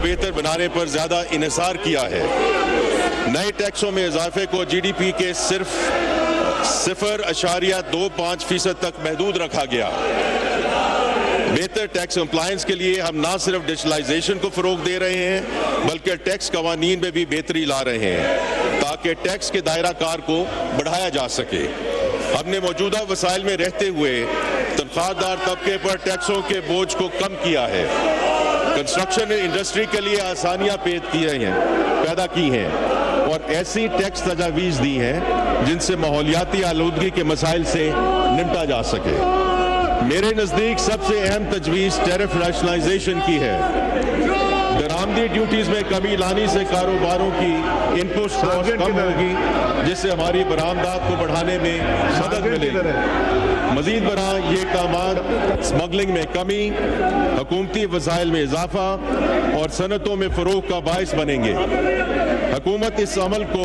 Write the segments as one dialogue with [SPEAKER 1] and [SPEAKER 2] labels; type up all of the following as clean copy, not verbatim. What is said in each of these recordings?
[SPEAKER 1] بہتر بنانے پر زیادہ انحصار کیا ہے۔ نئے ٹیکسوں میں اضافے کو جی ڈی پی کے صرف 0.25% تک محدود رکھا گیا۔ بہتر ٹیکس کمپلائنس کے لیے ہم نہ صرف ڈیجیٹلائزیشن کو فروغ دے رہے ہیں بلکہ ٹیکس قوانین میں بھی بہتری لا رہے ہیں تاکہ ٹیکس کے دائرہ کار کو بڑھایا جا سکے۔ ہم نے موجودہ وسائل میں رہتے ہوئے تنخواہ دار طبقے پر ٹیکسوں کے بوجھ کو کم کیا ہے۔ کنسٹرکشن انڈسٹری کے لیے آسانیاں پیدا کی ہیں اور ایسی ٹیکس تجاویز دی ہیں جن سے ماحولیاتی آلودگی کے مسائل سے نمٹا جا سکے۔ میرے نزدیک سب سے اہم تجویز ٹیرف ریشنلائزیشن کی ہے۔ درآمدی ڈیوٹیز میں کمی لانے سے کاروباروں کی انپٹ کاسٹ کم ہوگی جس سے ہماری برآمدات کو بڑھانے میں مدد ملے گی۔ مزید برآں یہ اقدامات اسمگلنگ میں کمی، حکومتی وسائل میں اضافہ اور صنعتوں میں فروغ کا باعث بنیں گے۔ حکومت اس عمل کو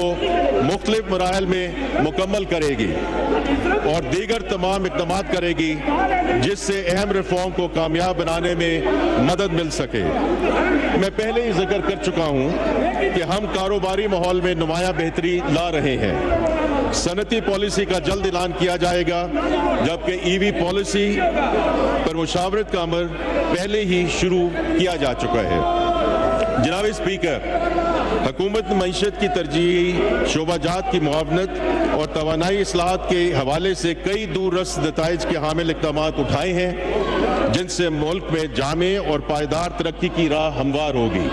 [SPEAKER 1] مختلف مراحل میں مکمل کرے گی اور دیگر تمام اقدامات کرے گی جس سے اہم ریفارم کو کامیاب بنانے میں مدد مل سکے۔ میں پہلے ہی ذکر کر چکا ہوں کہ ہم کاروباری ماحول میں نمایاں بہتری لا رہے ہیں۔ صنعتی پالیسی کا جلد اعلان کیا جائے گا جبکہ ای وی پالیسی پر مشاورت کا عمل پہلے ہی شروع کیا جا چکا ہے۔ جناب اسپیکر، حکومت نے معیشت کی ترجیحی شعبہ جات کی معاونت اور توانائی اصلاحات کے حوالے سے کئی دور رس نتائج کے حامل اقدامات اٹھائے ہیں جن سے ملک میں جامع اور پائیدار ترقی کی راہ ہموار ہوگی۔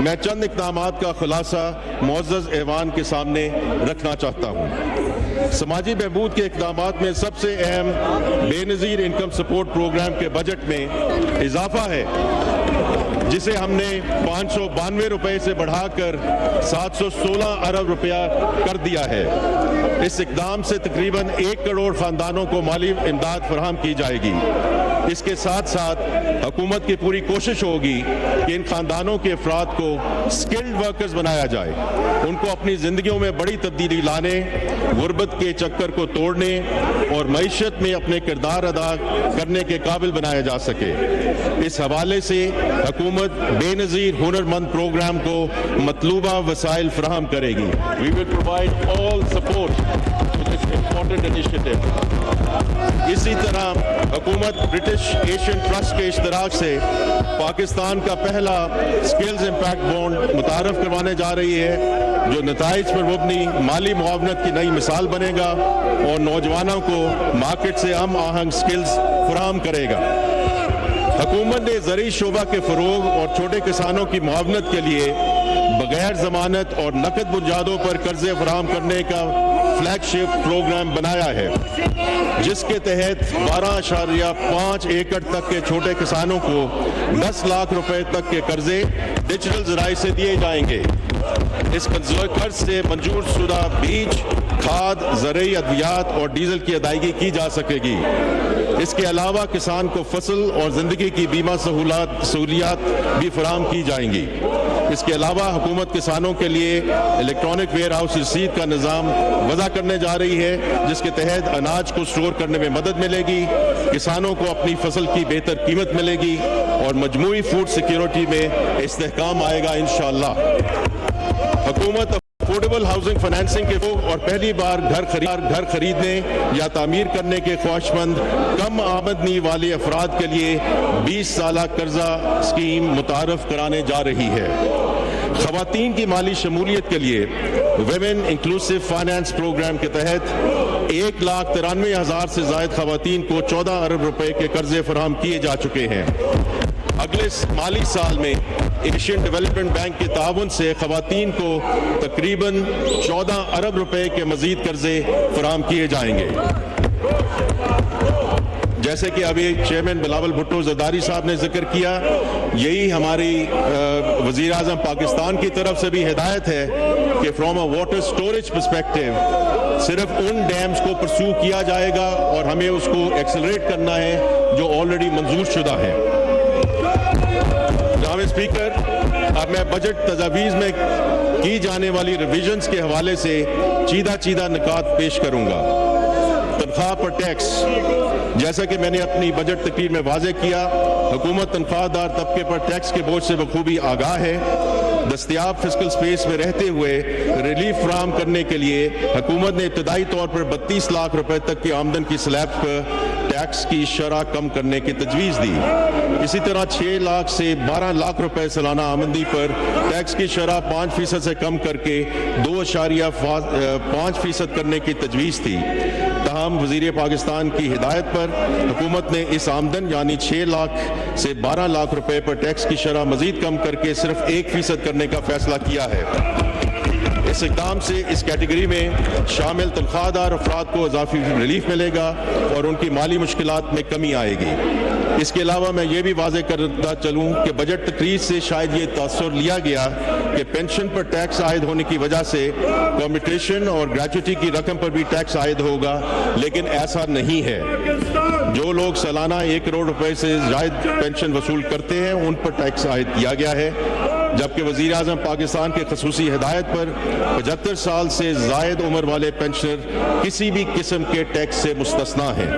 [SPEAKER 1] میں چند اقدامات کا خلاصہ معزز ایوان کے سامنے رکھنا چاہتا ہوں۔ سماجی بہبود کے اقدامات میں سب سے اہم بے نظیر انکم سپورٹ پروگرام کے بجٹ میں اضافہ ہے جسے ہم نے 592 روپے سے بڑھا کر 716 ارب روپیہ کر دیا ہے۔ اس اقدام سے تقریباً 1 کروڑ خاندانوں کو مالی امداد فراہم کی جائے گی۔ اس کے ساتھ ساتھ حکومت کی پوری کوشش ہوگی کہ ان خاندانوں کے افراد کو سکلڈ ورکرز بنایا جائے، ان کو اپنی زندگیوں میں بڑی تبدیلی لانے، غربت کے چکر کو توڑنے اور معیشت میں اپنے کردار ادا کرنے کے قابل بنایا جا سکے۔ اس حوالے سے حکومت بے نظیر ہنر مند پروگرام کو مطلوبہ وسائل فراہم کرے گی۔ We will provide all support to this important initiative۔ اسی طرح حکومت برٹش ایشین ٹرسٹ کے اشتراک سے پاکستان کا پہلا سکلز امپیکٹ بانڈ متعارف کروانے جا رہی ہے جو نتائج پر مبنی مالی معاونت کی نئی مثال بنے گا اور نوجوانوں کو مارکیٹ سے ہم آہنگ سکلز فراہم کرے گا۔ حکومت نے زرعی شعبہ کے فروغ اور چھوٹے کسانوں کی معاونت کے لیے بغیر ضمانت اور نقد بنیادوں پر قرضے فراہم کرنے کا فلیگ شپ پروگرام بنایا ہے جس کے تحت 12.5 ایکڑ تک کے چھوٹے کسانوں کو 10 لاکھ روپے تک کے قرضے ڈیجیٹل ذرائع سے دیے جائیں گے۔ اس قرض سے منظور شدہ بیج، کھاد، زرعی ادویات اور ڈیزل کی ادائیگی کی جا سکے گی۔ اس کے علاوہ کسان کو فصل اور زندگی کی بیمہ سہولیات بھی فراہم کی جائیں گی۔ اس کے علاوہ حکومت کسانوں کے لیے الیکٹرانک ویئر ہاؤس رسید کا نظام وضع کرنے جا رہی ہے جس کے تحت اناج کو اسٹور کرنے میں مدد ملے گی، کسانوں کو اپنی فصل کی بہتر قیمت ملے گی اور مجموعی فوڈ سیکیورٹی میں استحکام آئے گا انشاءاللہ۔ حکومت افورڈیبل ہاؤسنگ فائنینسنگ کے اور پہلی بار گھر خریدنے یا تعمیر کرنے کے خواہشمند کم آمدنی والے افراد کے لیے 20 سالہ قرضہ اسکیم متعارف کرانے جا رہی ہے۔ خواتین کی مالی شمولیت کے لیے ویمن انکلوسیو فائنانس پروگرام کے تحت 1,93,000 سے زائد خواتین کو 14 ارب روپے کے قرضے فراہم کیے جا چکے ہیں۔ اگلے مالی سال میں ایشین ڈیولپمنٹ بینک کے تعاون سے خواتین کو تقریباً 14 ارب روپے کے مزید قرضے فراہم کیے جائیں گے۔ جیسے کہ ابھی چیئرمین بلاول بھٹو زرداری صاحب نے ذکر کیا، یہی ہماری وزیر اعظم پاکستان کی طرف سے بھی ہدایت ہے کہ from a water storage perspective صرف ان ڈیمز کو پرسو کیا جائے گا اور ہمیں اس کو ایکسلریٹ کرنا ہے جو آلریڈی منظور شدہ ہیں۔ جناب اسپیکر، اب میں بجٹ تجاویز میں کی جانے والی ریویژنز کے حوالے سے چیدہ نکات پیش کروں گا۔ تنخواہ پر ٹیکس، جیسا کہ میں نے اپنی بجٹ تقریر میں واضح کیا، حکومت تنخواہ دار طبقے پر ٹیکس کے بوجھ سے بخوبی آگاہ ہے۔ دستیاب فسکل سپیس میں رہتے ہوئے ریلیف فراہم کرنے کے لیے حکومت نے ابتدائی طور پر 32 لاکھ روپے تک کی آمدن کی سلیب پر ٹیکس کی شرح کم کرنے کی تجویز دی۔ اسی طرح 6 لاکھ سے 12 لاکھ روپے سالانہ آمدنی پر ٹیکس کی شرح 5% سے کم کر کے 2.5% کرنے کی تجویز تھی۔ تاہم وزیر پاکستان کی ہدایت پر حکومت نے اس آمدن یعنی 6 لاکھ سے 12 لاکھ روپے پر ٹیکس کی شرح مزید کم کر کے صرف 1% کرنے کا فیصلہ کیا ہے۔ اس اقدام سے اس کیٹیگری میں شامل تنخواہ دار افراد کو اضافی ریلیف ملے گا اور ان کی مالی مشکلات میں کمی آئے گی۔ اس کے علاوہ میں یہ بھی واضح کرتا چلوں کہ بجٹ تقریر سے شاید یہ تاثر لیا گیا کہ پینشن پر ٹیکس عائد ہونے کی وجہ سے کمیوٹیشن اور گریچوٹی کی رقم پر بھی ٹیکس عائد ہوگا، لیکن ایسا نہیں ہے۔ جو لوگ سالانہ 1 کروڑ روپے سے زائد پینشن وصول کرتے ہیں ان پر ٹیکس عائد کیا گیا ہے، جبکہ وزیر اعظم پاکستان کے خصوصی ہدایت پر 75 سال سے زائد عمر والے پینشنر کسی بھی قسم کے ٹیکس سے مستثنا ہیں۔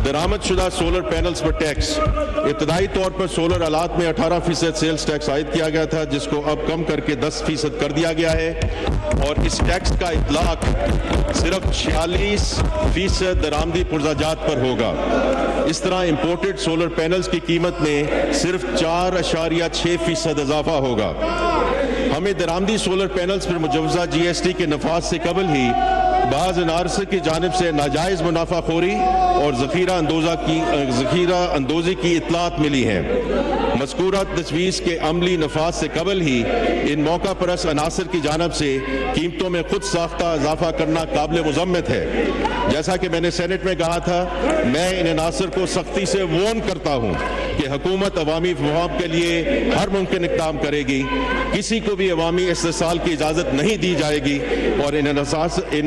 [SPEAKER 1] درآمد شدہ سولر پینلز پر ٹیکس، ابتدائی طور پر سولر آلات میں 18% سیلز ٹیکس عائد کیا گیا تھا، جس کو اب کم کر کے 10% کر دیا گیا ہے، اور اس ٹیکس کا اطلاق صرف 46% درآمدی پرزہ پر ہوگا۔ اس طرح امپورٹڈ سولر پینلز کی قیمت میں صرف 4.6% اضافہ ہوگا۔ ہمیں درآمدی سولر پینلز پر مجوزہ GST کے نفاذ سے قبل ہی بعض انارسہ کی جانب سے ناجائز منافع خوری اور ذخیرہ اندوزی کی اطلاعات ملی ہیں۔ مذکورہ تجویز کے عملی نفاذ سے قبل ہی ان موقع پرست عناصر کی جانب سے قیمتوں میں خود ساختہ اضافہ کرنا قابل مذمت ہے۔ جیسا کہ میں نے سینٹ میں کہا تھا، میں ان عناصر کو سختی سے وارن کرتا ہوں کہ حکومت عوامی مفاد کے لیے ہر ممکن اقدام کرے گی، کسی کو بھی عوامی استحصال کی اجازت نہیں دی جائے گی، اور ان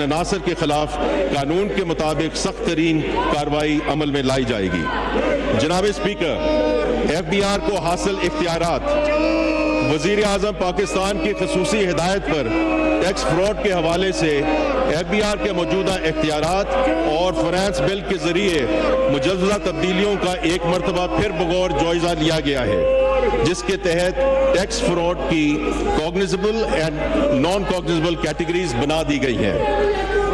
[SPEAKER 1] عناصر کے خلاف قانون کے مطابق سخت ترین کارروائی عمل میں لائی جائے گی۔ جناب اسپیکر، FBR کو حاصل اختیارات، وزیر اعظم پاکستان کی خصوصی ہدایت پر ٹیکس فراڈ کے حوالے سے FBR کے موجودہ اختیارات اور فنانس بل کے ذریعے مجوزہ تبدیلیوں کا ایک مرتبہ پھر بغور جائزہ لیا گیا ہے، جس کے تحت ٹیکس فراڈ کی کوگنیزبل اینڈ نان کوگنیزبل کیٹیگریز بنا دی گئی ہیں۔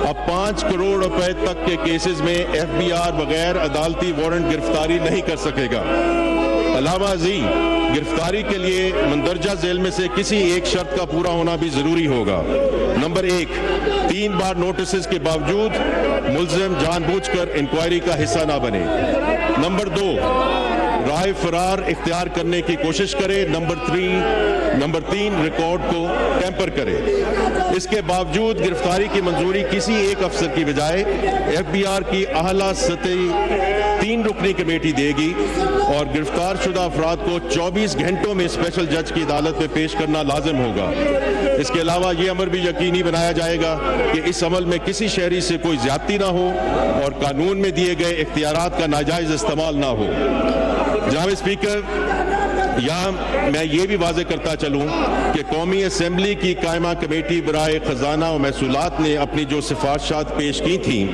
[SPEAKER 1] اب 5 کروڑ روپے تک کے کیسز میں FBR بغیر عدالتی وارنٹ گرفتاری نہیں کر سکے گا۔ علاوہ ازیں گرفتاری کے لیے مندرجہ ذیل میں سے کسی ایک شرط کا پورا ہونا بھی ضروری ہوگا۔ نمبر 1، 3 بار نوٹسز کے باوجود ملزم جان بوجھ کر انکوائری کا حصہ نہ بنے۔ نمبر 2، راہ فرار اختیار کرنے کی کوشش کرے۔ نمبر 3، ریکارڈ کو ٹیمپر کرے۔ اس کے باوجود گرفتاری کی منظوری کسی ایک افسر کی بجائے FBR کی اعلیٰ سطحی 3 رکنی کمیٹی دے گی، اور گرفتار شدہ افراد کو 24 گھنٹوں میں اسپیشل جج کی عدالت میں پیش کرنا لازم ہوگا۔ اس کے علاوہ یہ امر بھی یقینی بنایا جائے گا کہ اس عمل میں کسی شہری سے کوئی زیادتی نہ ہو اور قانون میں دیے گئے اختیارات کا ناجائز استعمال نہ ہو۔ جناب اسپیکر، یہاں میں یہ بھی واضح کرتا چلوں کہ قومی اسمبلی کی قائمہ کمیٹی برائے خزانہ و محصولات نے اپنی جو سفارشات پیش کی تھیں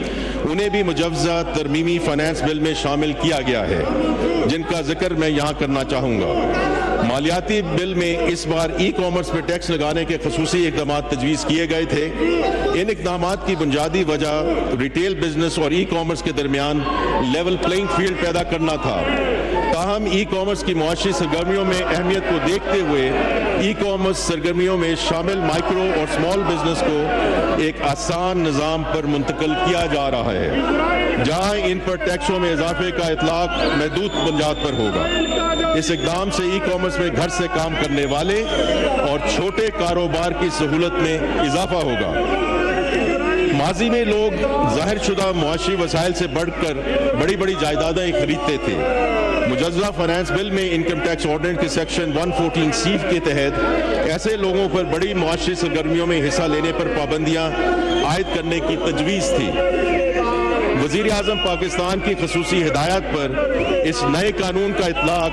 [SPEAKER 1] انہیں بھی مجوزہ ترمیمی فنانس بل میں شامل کیا گیا ہے، جن کا ذکر میں یہاں کرنا چاہوں گا۔ مالیاتی بل میں اس بار ای کامرس پہ ٹیکس لگانے کے خصوصی اقدامات تجویز کیے گئے تھے۔ ان اقدامات کی بنیادی وجہ ریٹیل بزنس اور ای کامرس کے درمیان لیول پلینگ فیلڈ پیدا کرنا تھا۔ تاہم ای کامرس کی معاشی سرگرمیوں میں اہمیت کو دیکھتے ہوئے ای کامرس سرگرمیوں میں شامل مائکرو اور اسمال بزنس کو ایک آسان نظام پر منتقل کیا جا رہا ہے، جہاں ان پر ٹیکسوں میں اضافے کا اطلاق محدود بنیاد پر ہوگا۔ اس اقدام سے ای کامرس میں گھر سے کام کرنے والے اور چھوٹے کاروبار کی سہولت میں اضافہ ہوگا۔ ماضی میں لوگ ظاہر شدہ معاشی وسائل سے بڑھ کر بڑی بڑی جائیدادیں خریدتے تھے۔ مجوزہ فنانس بل میں انکم ٹیکس آرڈیننس کے سیکشن 114C کے تحت ایسے لوگوں پر بڑی معاشی سرگرمیوں میں حصہ لینے پر پابندیاں عائد کرنے کی تجویز تھی۔ وزیر اعظم پاکستان کی خصوصی ہدایت پر اس نئے قانون کا اطلاق